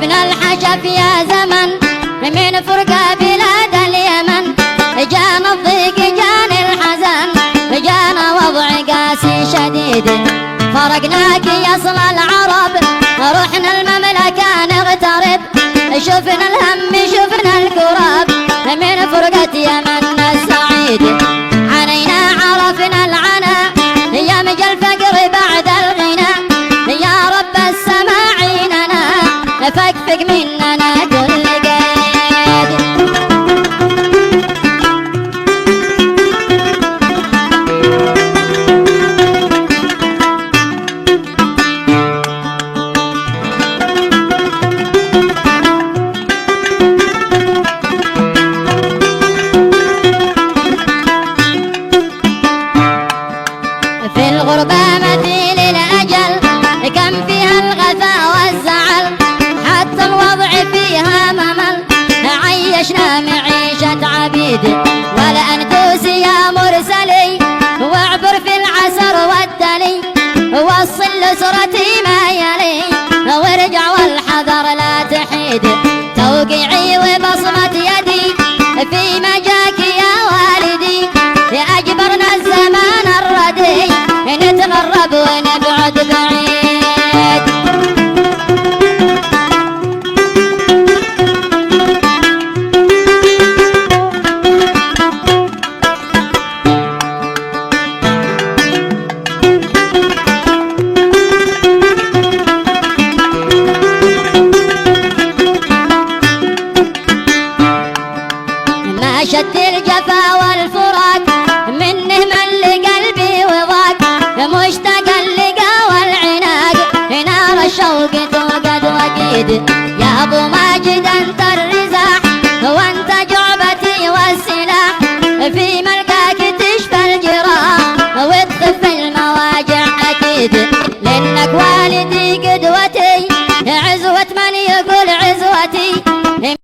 ابن الحشف يا زمن من فرقة بلاد اليمن، جانا الضيق جانا الحزن جانا وضع قاسي شديد، فرقناك يصل العرب رحنا المملكة نغترب، شفنا الهم شفنا الكراب من فرقة يمن السعيد، علينا عرفنا العنا يمجى الفقر بعد الغنى، يا رب السماء عيننا فكفك مننا كل قيد. في الغربة مثيل الأجل كم فيها الغثى والزعل، حتى الوضع فيها ممل عيشنا معيشة عبيد، ولا أندوس يا مرسلي واعبر في العسر والدلي، وصل لسرتي ما يلي وارجع والحذر لا تحيد، توقيعي وبصمة يدي في مجاك يا والدي، أجبرنا الزمان الردي نتغرب ونبعد بعيد. ما شد الجفا والفراق منه من لقلبي وضاق، مشتاق اللقا والعناق نار الشوق توقد وقيد، يا ابو ماجد انت الرزاق وانت جعبتي والسلاح، في ملقاك تشفى الجراح وتخف المواجع اكيد، لانك والدي قد